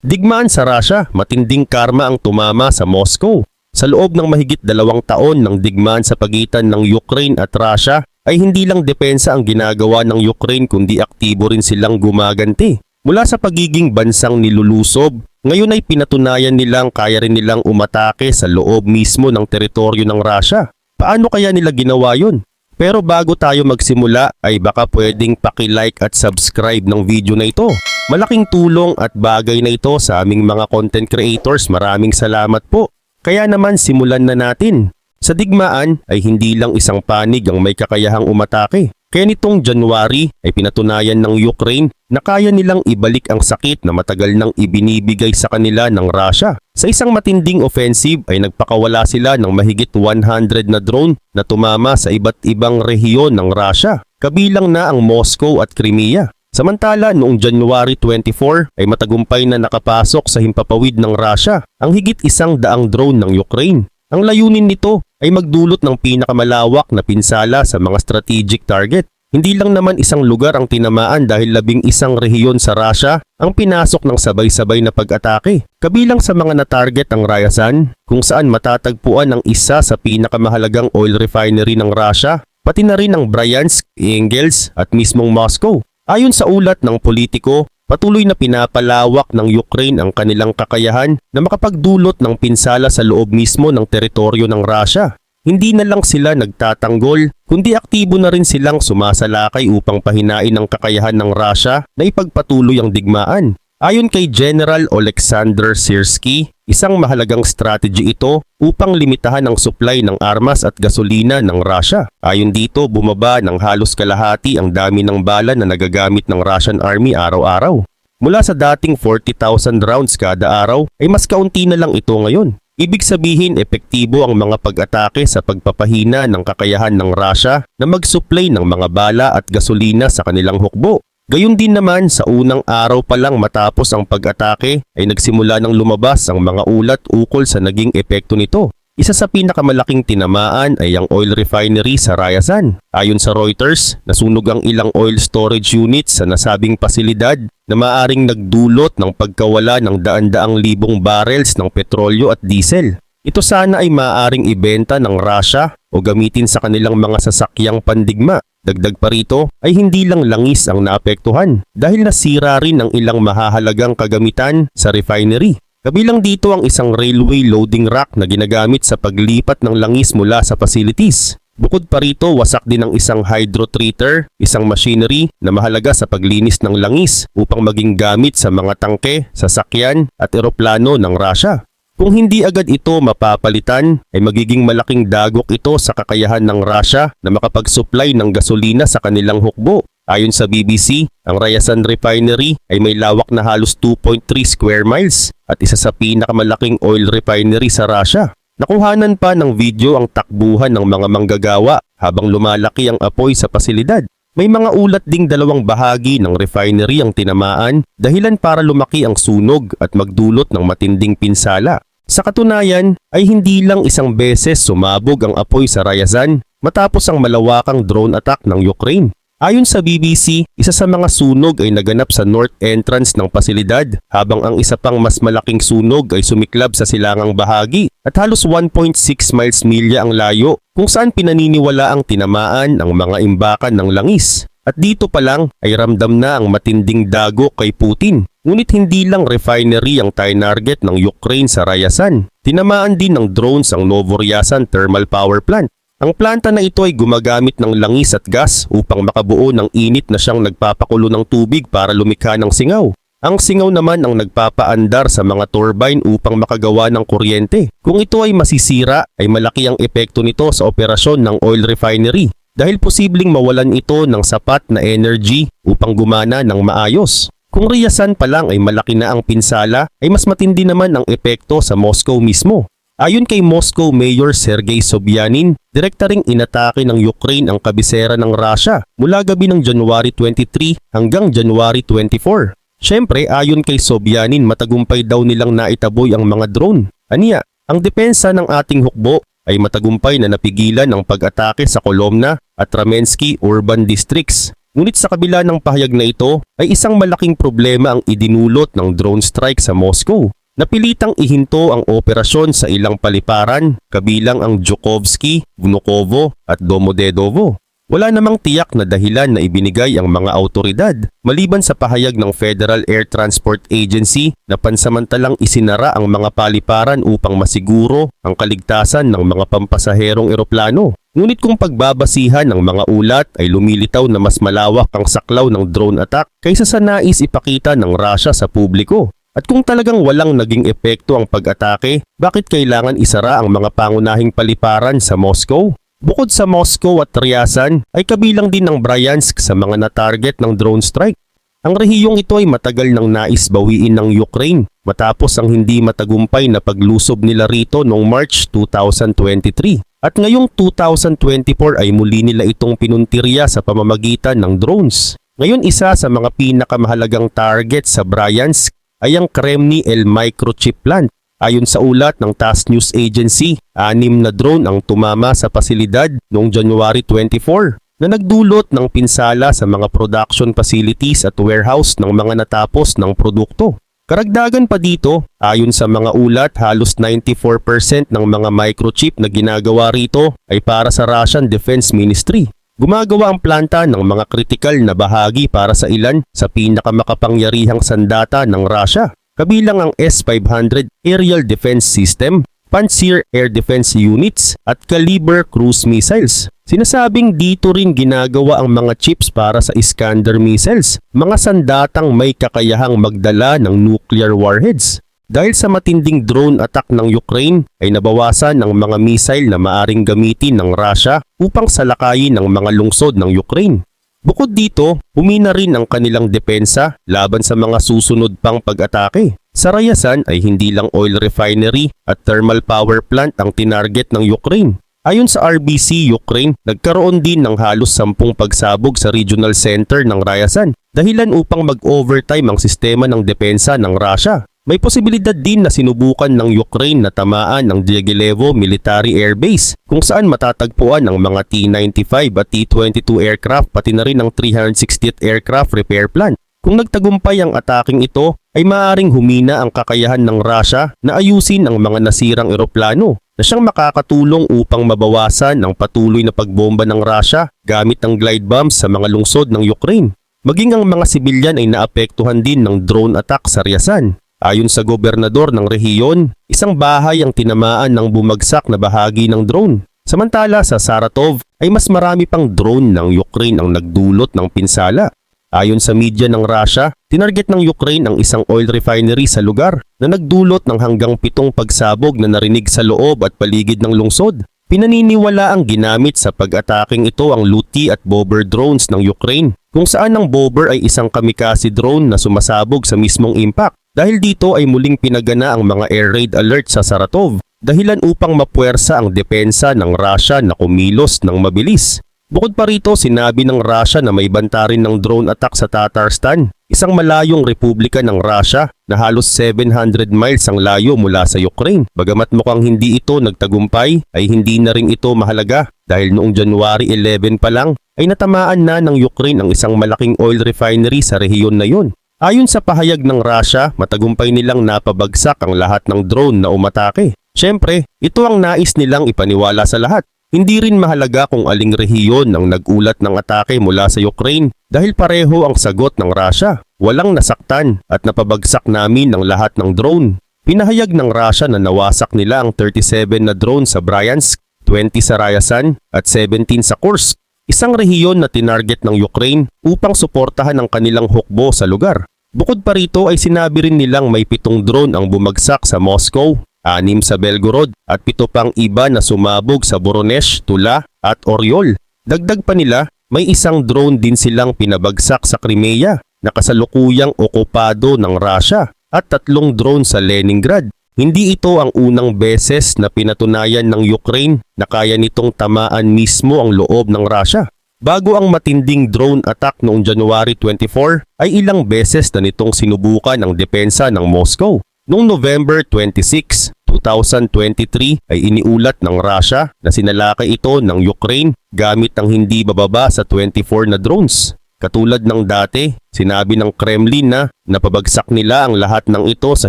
Digmaan sa Russia, matinding karma ang tumama sa Moscow. Sa loob ng mahigit 2 taon ng digmaan sa pagitan ng Ukraine at Russia, ay hindi lang depensa ang ginagawa ng Ukraine kundi aktibo rin silang gumaganti. Mula sa pagiging bansang nilulusob, ngayon ay pinatunayan nilang kaya rin nilang umatake sa loob mismo ng teritoryo ng Russia. Paano kaya nila ginawa yun? Pero bago tayo magsimula ay baka pwedeng paki-like at subscribe ng video na ito. Malaking tulong at bagay na ito sa aming mga content creators. Maraming salamat po. Kaya naman simulan na natin. Sa digmaan ay hindi lang isang panig ang may kakayahang umatake. Kaya nitong January ay pinatunayan ng Ukraine na kaya nilang ibalik ang sakit na matagal nang ibinibigay sa kanila ng Russia. Sa isang matinding offensive ay nagpakawala sila ng mahigit 100 na drone na tumama sa iba't ibang rehiyon ng Russia, kabilang na ang Moscow at Crimea. Samantala noong January 24 ay matagumpay na nakapasok sa himpapawid ng Russia ang higit 100 drone ng Ukraine. Ang layunin nito ay magdulot ng pinakamalawak na pinsala sa mga strategic target. Hindi lang naman isang lugar ang tinamaan dahil 11 rehiyon sa Russia ang pinasok ng sabay-sabay na pag-atake. Kabilang sa mga na-target ang Ryazan, kung saan matatagpuan ang isa sa pinakamahalagang oil refinery ng Russia, pati na rin ang Bryansk, Engels at mismong Moscow. Ayon sa ulat ng Politico, patuloy na pinapalawak ng Ukraine ang kanilang kakayahan na makapagdulot ng pinsala sa loob mismo ng teritoryo ng Russia. Hindi na lang sila nagtatanggol, kundi aktibo na rin silang sumasalakay upang pahinain ang kakayahan ng Russia na ipagpatuloy ang digmaan. Ayon kay General Oleksandr Syrskyi, isang mahalagang strategy ito upang limitahan ang supply ng armas at gasolina ng Russia. Ayon dito, bumaba ng halos kalahati ang dami ng bala na nagagamit ng Russian Army araw-araw. Mula sa dating 40,000 rounds kada araw ay mas kaunti na lang ito ngayon. Ibig sabihin, epektibo ang mga pag-atake sa pagpapahina ng kakayahan ng Russia na mag-supply ng mga bala at gasolina sa kanilang hukbo. Gayun din naman, sa unang araw pa lang matapos ang pag-atake ay nagsimula ng lumabas ang mga ulat ukol sa naging epekto nito. Isa sa pinakamalaking tinamaan ay ang oil refinery sa Ryazan. Ayon sa Reuters, nasunog ang ilang oil storage units sa nasabing pasilidad na maaring nagdulot ng pagkawala ng daan-daang libong barrels ng petrolyo at diesel. Ito sana ay maaaring ibenta ng Russia o gamitin sa kanilang mga sasakyang pandigma. Dagdag pa rito ay hindi lang langis ang naapektuhan dahil nasira rin ang ilang mahahalagang kagamitan sa refinery. Kabilang dito ang isang railway loading rack na ginagamit sa paglipat ng langis mula sa facilities. Bukod pa rito, wasak din ang isang hydrotreater, isang machinery na mahalaga sa paglinis ng langis upang maging gamit sa mga tangke, sasakyan at eroplano ng Russia. Kung hindi agad ito mapapalitan, ay magiging malaking dagok ito sa kakayahan ng Russia na makapag-supply ng gasolina sa kanilang hukbo. Ayon sa BBC, ang Ryazan Refinery ay may lawak na halos 2.3 square miles at isa sa pinakamalaking oil refinery sa Russia. Nakuhanan pa ng video ang takbuhan ng mga manggagawa habang lumalaki ang apoy sa pasilidad. May mga ulat ding 2 bahagi ng refinery ang tinamaan, dahilan para lumaki ang sunog at magdulot ng matinding pinsala. Sa katunayan ay hindi lang isang beses sumabog ang apoy sa Ryazan matapos ang malawakang drone attack ng Ukraine. Ayon sa BBC, isa sa mga sunog ay naganap sa north entrance ng pasilidad habang ang isa pang mas malaking sunog ay sumiklab sa silangang bahagi at halos 1.6 miles milya ang layo kung saan pinaniniwala ang tinamaan ang mga imbakan ng langis. At dito pa lang ay ramdam na ang matinding dagok kay Putin. Ngunit hindi lang refinery ang target ng Ukraine sa Ryazan. Tinamaan din ng drones ang Novoryazan Thermal Power Plant. Ang planta na ito ay gumagamit ng langis at gas upang makabuo ng init na siyang nagpapakulo ng tubig para lumikha ng singaw. Ang singaw naman ang nagpapaandar sa mga turbine upang makagawa ng kuryente. Kung ito ay masisira, ay malaki ang epekto nito sa operasyon ng oil refinery dahil posibleng mawalan ito ng sapat na energy upang gumana ng maayos. Kung Ryazan pa lang ay malaki na ang pinsala, ay mas matindi naman ang epekto sa Moscow mismo. Ayon kay Moscow Mayor Sergei Sobyanin, direkta ring inatake ng Ukraine ang kabisera ng Russia mula gabi ng January 23 hanggang January 24. Siyempre, ayon kay Sobyanin, matagumpay daw nilang naitaboy ang mga drone. Aniya, ang depensa ng ating hukbo ay matagumpay na napigilan ang pag-atake sa Kolomna at Ramensky urban districts. Ngunit sa kabila ng pahayag na ito ay isang malaking problema ang idinulot ng drone strike sa Moscow. Napilitang ihinto ang operasyon sa ilang paliparan kabilang ang Zhukovsky, Vnukovo at Domodedovo. Wala namang tiyak na dahilan na ibinigay ang mga awtoridad maliban sa pahayag ng Federal Air Transport Agency na pansamantalang isinara ang mga paliparan upang masiguro ang kaligtasan ng mga pampasaherong eroplano. Ngunit kung pagbabasihan ng mga ulat ay lumilitaw na mas malawak ang saklaw ng drone attack kaysa sa nais ipakita ng Russia sa publiko. At kung talagang walang naging epekto ang pag-atake, bakit kailangan isara ang mga pangunahing paliparan sa Moscow? Bukod sa Moscow at Ryazan ay kabilang din ng Bryansk sa mga na-target ng drone strike. Ang rehiyong ito ay matagal nang nais bawiin ng Ukraine matapos ang hindi matagumpay na paglusob nila rito noong March 2023. At ngayong 2024 ay muli nila itong pinuntirya sa pamamagitan ng drones. Ngayon isa sa mga pinakamahalagang target sa Bryansk ay ang Kremny El Microchip Plant. Ayon sa ulat ng TASS News Agency, 6 na drone ang tumama sa pasilidad noong January 24 na nagdulot ng pinsala sa mga production facilities at warehouse ng mga natapos ng produkto. Karagdagan pa dito, ayon sa mga ulat, halos 94% ng mga microchip na ginagawa rito ay para sa Russian Defense Ministry. Gumagawa ang planta ng mga kritikal na bahagi para sa ilan sa pinakamakapangyarihang sandata ng Russia. Kabilang ang S-500 Aerial Defense System, Pantsir Air Defense Units at Kaliber Cruise Missiles. Sinasabing dito rin ginagawa ang mga chips para sa Iskander missiles, mga sandatang may kakayahang magdala ng nuclear warheads. Dahil sa matinding drone attack ng Ukraine ay nabawasan ang mga missile na maaring gamitin ng Russia upang salakayin ang mga lungsod ng Ukraine. Bukod dito, humina rin ang kanilang depensa laban sa mga susunod pang pag-atake. Sa Ryazan ay hindi lang oil refinery at thermal power plant ang tinarget ng Ukraine. Ayon sa RBC Ukraine, nagkaroon din ng halos 10 pagsabog sa regional center ng Ryazan, dahilan upang mag-overtime ang sistema ng depensa ng Russia. May posibilidad din na sinubukan ng Ukraine na tamaan ang Diaghilevo Military Air Base kung saan matatagpuan ang mga T-95 at T-22 aircraft pati na rin ang 360th Aircraft Repair Plant. Kung nagtagumpay ang ataking ito ay maaaring humina ang kakayahan ng Russia na ayusin ang mga nasirang eroplano na siyang makakatulong upang mabawasan ang patuloy na pagbomba ng Russia gamit ang glide bombs sa mga lungsod ng Ukraine. Maging ang mga sibilyan ay naapektuhan din ng drone attack sa Ryazan. Ayon sa gobernador ng rehiyon, isang bahay ang tinamaan ng bumagsak na bahagi ng drone. Samantala sa Saratov ay mas marami pang drone ng Ukraine ang nagdulot ng pinsala. Ayon sa media ng Russia, tinarget ng Ukraine ang isang oil refinery sa lugar na nagdulot ng hanggang 7 pagsabog na narinig sa loob at paligid ng lungsod. Pinaniniwala ang ginamit sa pag-ataking ito ang Luty at Bobber drones ng Ukraine, kung saan ang Bobber ay isang kamikaze drone na sumasabog sa mismong impact. Dahil dito ay muling pinagana ang mga air raid alert sa Saratov, dahilan upang mapuwersa ang depensa ng Russia na kumilos ng mabilis. Bukod pa rito, sinabi ng Russia na may banta rin ng drone attack sa Tatarstan, isang malayong republika ng Russia na halos 700 miles ang layo mula sa Ukraine. Bagamat mukhang hindi ito nagtagumpay, ay hindi na rin ito mahalaga dahil noong January 11 pa lang ay natamaan na ng Ukraine ang isang malaking oil refinery sa rehiyon na yun. Ayon sa pahayag ng Russia, matagumpay nilang napabagsak ang lahat ng drone na umatake. Siyempre, ito ang nais nilang ipaniwala sa lahat. Hindi rin mahalaga kung aling rehiyon ang nag-ulat ng atake mula sa Ukraine dahil pareho ang sagot ng Russia. Walang nasaktan at napabagsak namin ang lahat ng drone. Pinahayag ng Russia na nawasak nila ang 37 na drone sa Bryansk, 20 sa Ryazan at 17 sa Kursk. Isang rehiyon na tinarget ng Ukraine upang suportahan ang kanilang hukbo sa lugar. Bukod pa rito ay sinabi rin nilang may 7 drone ang bumagsak sa Moscow, 6 sa Belgorod at 7 pang iba na sumabog sa Voronezh, Tula at Oryol. Dagdag pa nila, may isang drone din silang pinabagsak sa Crimea na kasalukuyang okupado ng Russia at 3 drone sa Leningrad. Hindi ito ang unang beses na pinatunayan ng Ukraine na kaya nitong tamaan mismo ang loob ng Russia. Bago ang matinding drone attack noong January 24 ay ilang beses na nitong sinubukan ang depensa ng Moscow. Noong November 26, 2023 ay iniulat ng Russia na sinalakay ito ng Ukraine gamit ang hindi bababa sa 24 na drones. Katulad ng dati, sinabi ng Kremlin na napabagsak nila ang lahat ng ito sa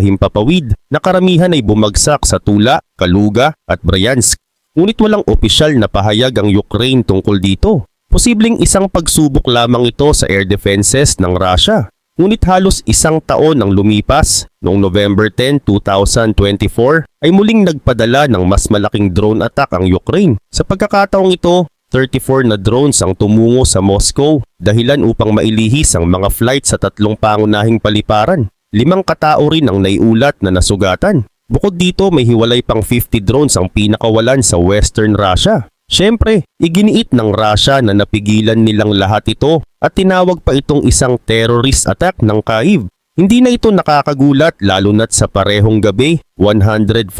himpapawid na karamihan ay bumagsak sa Tula, Kaluga at Bryansk. Ngunit walang opisyal na pahayag ang Ukraine tungkol dito. Posibleng isang pagsubok lamang ito sa air defenses ng Russia. Ngunit halos isang taon ang lumipas, noong November 10, 2024 ay muling nagpadala ng mas malaking drone attack ang Ukraine. Sa pagkakataong ito, 34 na drones ang tumungo sa Moscow dahilan upang mailihis ang mga flight sa tatlong pangunahing paliparan. 5 katao rin ang naiulat na nasugatan. Bukod dito may hiwalay pang 50 drones ang pinakawalan sa Western Russia. Siyempre, iginiit ng Russia na napigilan nilang lahat ito at tinawag pa itong isang terrorist attack ng Kyiv. Hindi na ito nakakagulat lalo na't sa parehong gabi, 145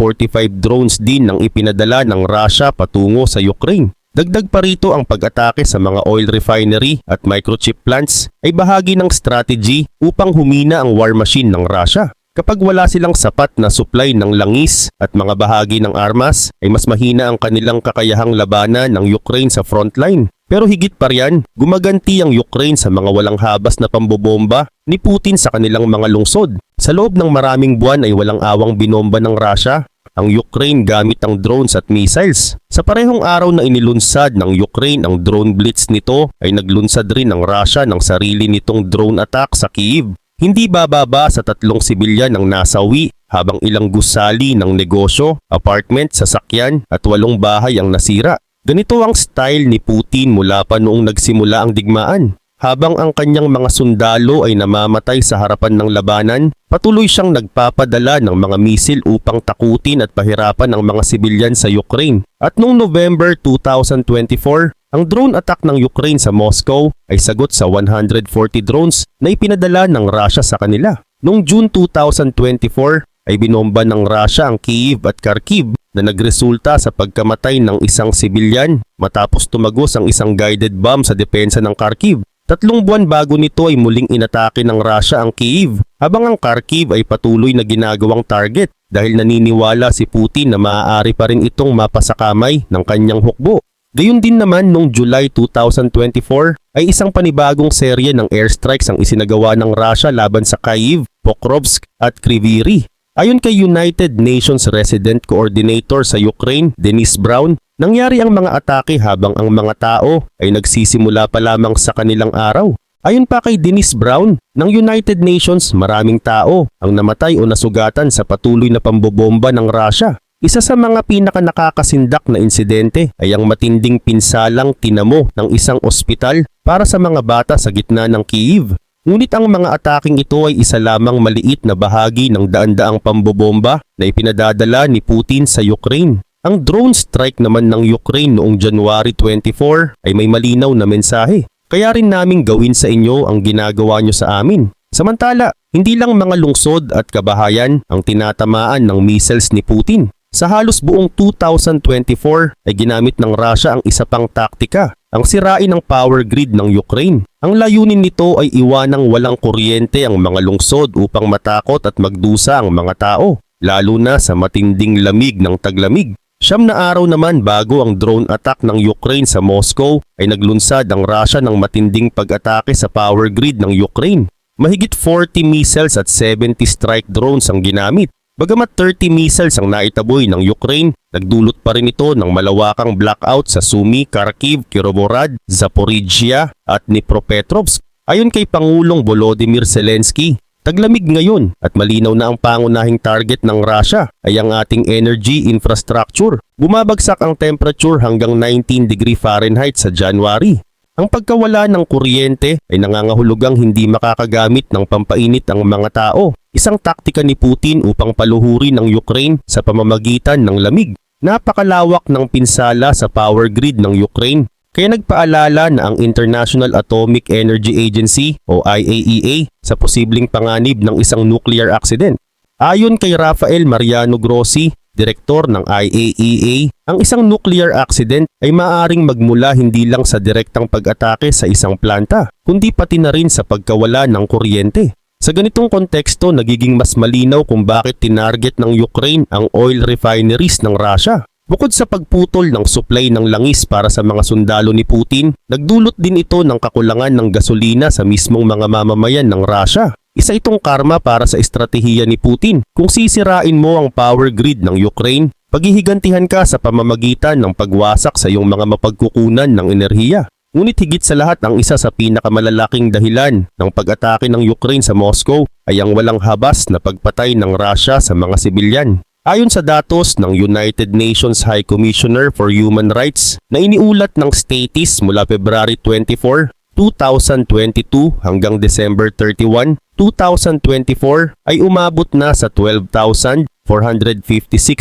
drones din ang ipinadala ng Russia patungo sa Ukraine. Dagdag pa rito ang pag-atake sa mga oil refinery at microchip plants ay bahagi ng strategy upang humina ang war machine ng Russia. Kapag wala silang sapat na supply ng langis at mga bahagi ng armas, ay mas mahina ang kanilang kakayahang labanan ng Ukraine sa frontline. Pero higit pa riyan, gumaganti ang Ukraine sa mga walang habas na pambobomba ni Putin sa kanilang mga lungsod. Sa loob ng maraming buwan ay walang awang binomba ng Russia ang Ukraine gamit ang drones at missiles. Sa parehong araw na inilunsad ng Ukraine ang drone blitz nito ay naglunsad rin ang Russia ng sarili nitong drone attack sa Kyiv. Hindi bababa sa 3 sibilyan ang nasawi habang ilang gusali ng negosyo, apartment, sasakyan at 8 bahay ang nasira. Ganito ang style ni Putin mula pa noong nagsimula ang digmaan. Habang ang kanyang mga sundalo ay namamatay sa harapan ng labanan, patuloy siyang nagpapadala ng mga misil upang takutin at pahirapan ang mga sibilyan sa Ukraine. At noong November 2024, ang drone attack ng Ukraine sa Moscow ay sagot sa 140 drones na ipinadala ng Russia sa kanila. Noong June 2024 ay binomba ng Russia ang Kyiv at Kharkiv na nagresulta sa pagkamatay ng isang sibilyan matapos tumagos ang isang guided bomb sa depensa ng Kharkiv. 3 buwan bago nito ay muling inatake ng Russia ang Kyiv, habang ang Kharkiv ay patuloy na ginagawang target dahil naniniwala si Putin na maaari pa rin itong mapasakamay ng kanyang hukbo. Gayun din naman noong July 2024 ay isang panibagong serye ng airstrikes ang isinagawa ng Russia laban sa Kyiv, Pokrovsk at Kryvyi Rih. Ayon kay United Nations Resident Coordinator sa Ukraine, Denise Brown, nangyari ang mga atake habang ang mga tao ay nagsisimula pa lamang sa kanilang araw. Ayon pa kay Denise Brown, ng United Nations, maraming tao ang namatay o nasugatan sa patuloy na pambobomba ng Russia. Isa sa mga pinakanakakasindak na insidente ay ang matinding pinsalang tinamo ng isang ospital para sa mga bata sa gitna ng Kyiv. Ngunit ang mga ataking ito ay isa lamang maliit na bahagi ng daan-daang pambobomba na ipinadadala ni Putin sa Ukraine. Ang drone strike naman ng Ukraine noong January 24 ay may malinaw na mensahe. Kaya rin naming gawin sa inyo ang ginagawa nyo sa amin. Samantala, hindi lang mga lungsod at kabahayan ang tinatamaan ng missiles ni Putin. Sa halos buong 2024 ay ginamit ng Russia ang isa pang taktika, ang sirain ng power grid ng Ukraine. Ang layunin nito ay iwanang walang kuryente ang mga lungsod upang matakot at magdusa ang mga tao, lalo na sa matinding lamig ng taglamig. 9 na araw naman bago ang drone attack ng Ukraine sa Moscow ay naglunsad ang Russia ng matinding pag-atake sa power grid ng Ukraine. Mahigit 40 missiles at 70 strike drones ang ginamit. Bagamat 30 missiles ang naitaboy ng Ukraine, nagdulot pa rin ito ng malawakang blackout sa Sumy, Kharkiv, Kirovohrad, Zaporizhia at Dnipropetrovsk. Ayon kay Pangulong Volodymyr Zelensky, taglamig ngayon at malinaw na ang pangunahing target ng Russia ay ang ating energy infrastructure. Bumabagsak ang temperature hanggang 19 degree Fahrenheit sa January. Ang pagkawala ng kuryente ay nangangahulugang hindi makakagamit ng pampainit ang mga tao. Isang taktika ni Putin upang paluhurin ang Ukraine sa pamamagitan ng lamig. Napakalawak ng pinsala sa power grid ng Ukraine, kaya nagpaalala na ang International Atomic Energy Agency o IAEA sa posibleng panganib ng isang nuclear accident. Ayon kay Rafael Mariano Grossi, direktor ng IAEA, ang isang nuclear accident ay maaaring magmula hindi lang sa direktang pag-atake sa isang planta, kundi pati na rin sa pagkawala ng kuryente. Sa ganitong konteksto, nagiging mas malinaw kung bakit tinarget ng Ukraine ang oil refineries ng Russia. Bukod sa pagputol ng supply ng langis para sa mga sundalo ni Putin, nagdulot din ito ng kakulangan ng gasolina sa mismong mga mamamayan ng Russia. Isa itong karma para sa estratehiya ni Putin. Kung sisirain mo ang power grid ng Ukraine, paghihigantihan ka sa pamamagitan ng pagwasak sa iyong mga mapagkukunan ng enerhiya. Ngunit higit sa lahat, ang isa sa pinakamalalaking dahilan ng pag-atake ng Ukraine sa Moscow ay ang walang habas na pagpatay ng Russia sa mga sibilyan. Ayon sa datos ng United Nations High Commissioner for Human Rights na iniulat ng Status mula February 24, 2022 hanggang December 31, 2024 ay umabot na sa 12,456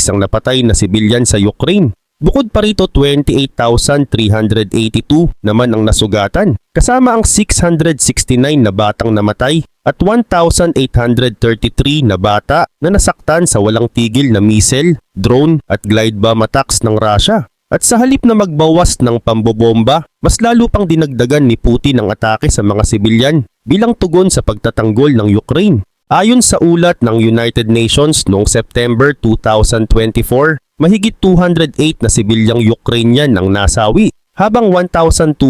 ang napatay na sibilyan sa Ukraine. Bukod pa rito, 28,382 naman ang nasugatan, kasama ang 669 na batang namatay at 1,833 na bata na nasaktan sa walang tigil na missile, drone at glide bomb attacks ng Russia. At sa halip na magbawas ng pambobomba, mas lalo pang dinagdagan ni Putin ang atake sa mga sibilyan bilang tugon sa pagtatanggol ng Ukraine. Ayon sa ulat ng United Nations noong September 2024, mahigit 208 na sibilyang Ukrainian ang nasawi, habang 1,200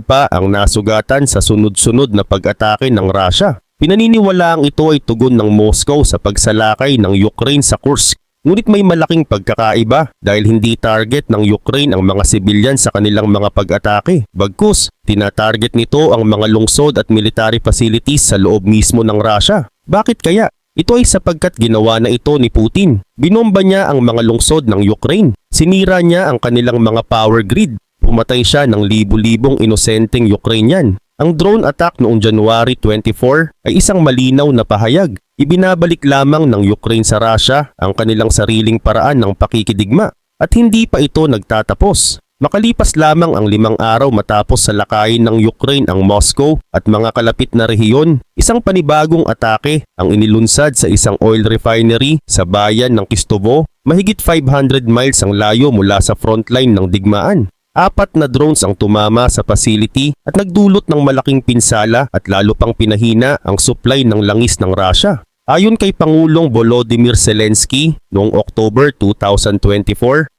pa ang nasugatan sa sunod-sunod na pag-atake ng Russia. Pinaniniwalaang ito ay tugon ng Moscow sa pagsalakay ng Ukraine sa Kursk. Ngunit may malaking pagkakaiba dahil hindi target ng Ukraine ang mga sibilyan sa kanilang mga pag-atake. Bagkus, tinatarget nito ang mga lungsod at military facilities sa loob mismo ng Russia. Bakit kaya? Ito ay sapagkat ginawa na ito ni Putin. Binomba niya ang mga lungsod ng Ukraine. Sinira niya ang kanilang mga power grid. Pumatay siya ng libu-libong inosenteng Ukrainian. Ang drone attack noong January 24 ay isang malinaw na pahayag. Ibinabalik lamang ng Ukraine sa Russia ang kanilang sariling paraan ng pakikidigma at hindi pa ito nagtatapos. Makalipas lamang ang 5 araw matapos salakayin ng Ukraine ang Moscow at mga kalapit na rehiyon, isang panibagong atake ang inilunsad sa isang oil refinery sa bayan ng Kistovo, mahigit 500 miles ang layo mula sa frontline ng digmaan. 4 na drones ang tumama sa facility at nagdulot ng malaking pinsala at lalo pang pinahina ang supply ng langis ng Russia. Ayon kay Pangulong Volodymyr Zelensky noong October 2024,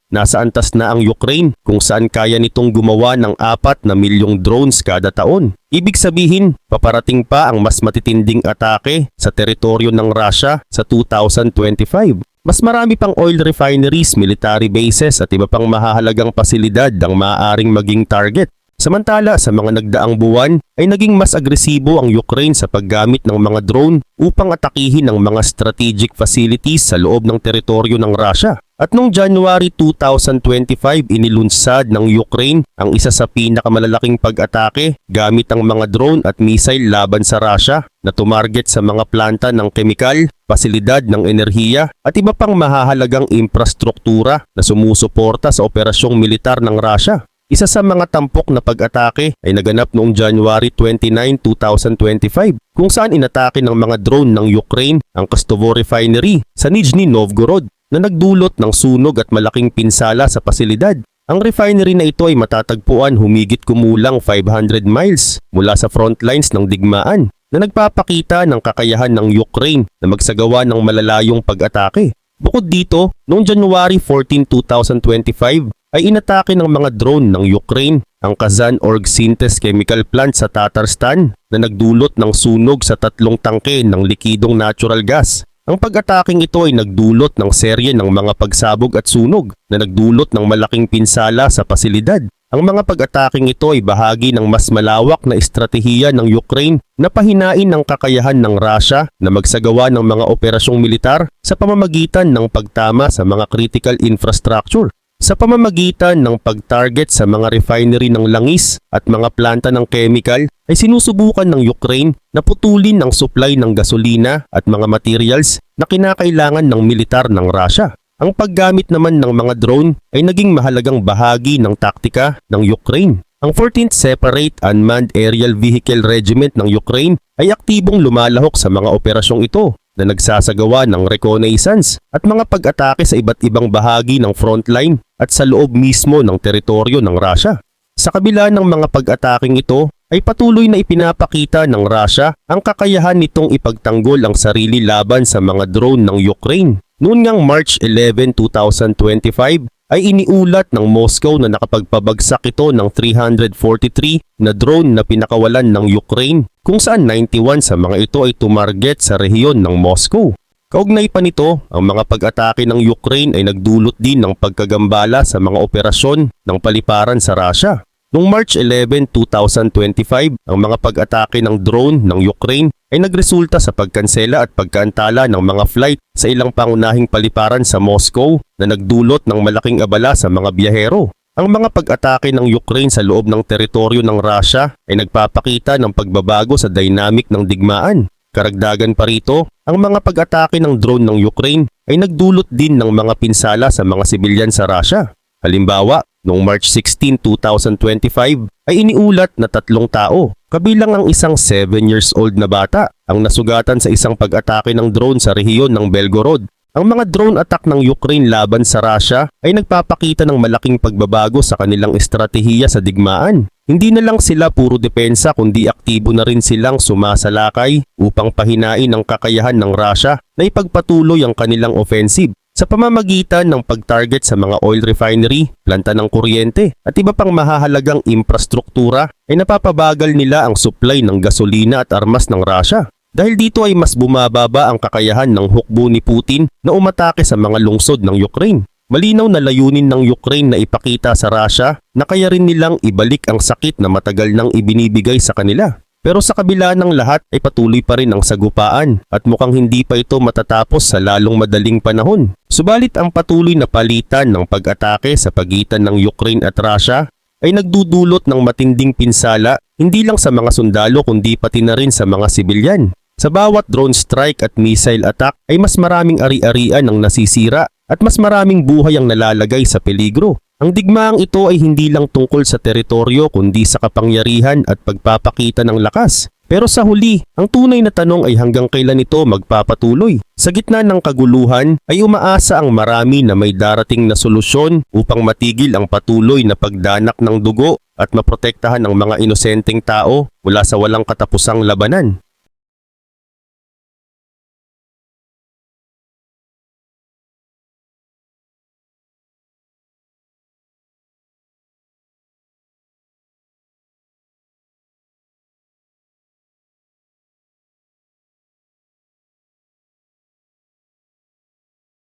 nasa antas na ang Ukraine kung saan kaya nitong gumawa ng 4 na milyong drones kada taon. Ibig sabihin, paparating pa ang mas matitinding atake sa teritoryo ng Russia sa 2025. Mas marami pang oil refineries, military bases at iba pang mahahalagang pasilidad ang maaaring maging target. Samantala, sa mga nagdaang buwan ay naging mas agresibo ang Ukraine sa paggamit ng mga drone upang atakihin ang mga strategic facilities sa loob ng teritoryo ng Russia. At noong January 2025, inilunsad ng Ukraine ang isa sa pinakamalalaking pag-atake gamit ang mga drone at missile laban sa Russia na tumarget sa mga planta ng kemikal, pasilidad ng enerhiya at iba pang mahahalagang infrastruktura na sumusuporta sa operasyong militar ng Russia. Isa sa mga tampok na pag-atake ay naganap noong January 29, 2025 kung saan inatake ng mga drone ng Ukraine ang Kistovo Refinery sa Nizhny Novgorod na nagdulot ng sunog at malaking pinsala sa pasilidad. Ang refinery na ito ay matatagpuan humigit kumulang 500 miles mula sa front lines ng digmaan na nagpapakita ng kakayahan ng Ukraine na magsagawa ng malalayong pag-atake. Bukod dito, noong January 14, 2025 ay inatake ng mga drone ng Ukraine ang Kazan Orgsintes Chemical Plant sa Tatarstan na nagdulot ng sunog sa 3 tangke ng likidong natural gas. Ang pag-ataking ito ay nagdulot ng serye ng mga pagsabog at sunog na nagdulot ng malaking pinsala sa pasilidad. Ang mga pag-ataking ito ay bahagi ng mas malawak na estratehiya ng Ukraine na pahinain ang kakayahan ng Russia na magsagawa ng mga operasyong militar sa pamamagitan ng pagtama sa mga critical infrastructure. Sa pamamagitan ng pag-target sa mga refinery ng langis at mga planta ng chemical ay sinusubukan ng Ukraine na putulin ang supply ng gasolina at mga materials na kinakailangan ng militar ng Russia. Ang paggamit naman ng mga drone ay naging mahalagang bahagi ng taktika ng Ukraine. Ang 14th Separate Unmanned Aerial Vehicle Regiment ng Ukraine ay aktibong lumalahok sa mga operasyong ito na nagsasagawa ng reconnaissance at mga pag-atake sa iba't ibang bahagi ng frontline at sa loob mismo ng teritoryo ng Russia. Sa kabila ng mga pag-ataking ito, ay patuloy na ipinapakita ng Russia ang kakayahan nitong ipagtanggol ang sarili laban sa mga drone ng Ukraine. Noon ngang March 11, 2025, ay iniulat ng Moscow na nakapagpabagsak ito ng 343 na drone na pinakawalan ng Ukraine, kung saan 91 sa mga ito ay tumarget sa rehiyon ng Moscow. Kaugnay pa nito, ang mga pag-atake ng Ukraine ay nagdulot din ng pagkagambala sa mga operasyon ng paliparan sa Russia. Noong March 11, 2025, ang mga pag-atake ng drone ng Ukraine ay nagresulta sa pagkansela at pagkaantala ng mga flight sa ilang pangunahing paliparan sa Moscow na nagdulot ng malaking abala sa mga biyahero. Ang mga pag-atake ng Ukraine sa loob ng teritoryo ng Russia ay nagpapakita ng pagbabago sa dynamic ng digmaan. Karagdagan pa rito, ang mga pag-atake ng drone ng Ukraine ay nagdulot din ng mga pinsala sa mga sibilyan sa Russia. Halimbawa, noong March 16, 2025 ay iniulat na 3 tao, kabilang ang isang 7 years old na bata, ang nasugatan sa isang pag-atake ng drone sa rehiyon ng Belgorod. Ang mga drone attack ng Ukraine laban sa Russia ay nagpapakita ng malaking pagbabago sa kanilang estratehiya sa digmaan. Hindi na lang sila puro depensa kundi aktibo na rin silang sumasalakay upang pahinain ang kakayahan ng Russia na ipagpatuloy ang kanilang offensive sa pamamagitan ng pag-target sa mga oil refinery, planta ng kuryente at iba pang mahahalagang infrastruktura ay napapabagal nila ang supply ng gasolina at armas ng Russia. Dahil dito ay mas bumababa ang kakayahan ng hukbo ni Putin na umatake sa mga lungsod ng Ukraine. Malinaw na layunin ng Ukraine na ipakita sa Russia na kaya rin nilang ibalik ang sakit na matagal nang ibinibigay sa kanila. Pero sa kabila ng lahat ay patuloy pa rin ang sagupaan at mukhang hindi pa ito matatapos sa lalong madaling panahon. Subalit ang patuloy na palitan ng pag-atake sa pagitan ng Ukraine at Russia ay nagdudulot ng matinding pinsala hindi lang sa mga sundalo kundi pati na rin sa mga sibilyan. Sa bawat drone strike at missile attack ay mas maraming ari-arian ang nasisira at mas maraming buhay ang nalalagay sa peligro. Ang digmaang ito ay hindi lang tungkol sa teritoryo kundi sa kapangyarihan at pagpapakita ng lakas. Pero sa huli, ang tunay na tanong ay hanggang kailan ito magpapatuloy. Sa gitna ng kaguluhan ay umaasa ang marami na may darating na solusyon upang matigil ang patuloy na pagdanak ng dugo at maprotektahan ang mga inosenteng tao mula sa walang katapusang labanan.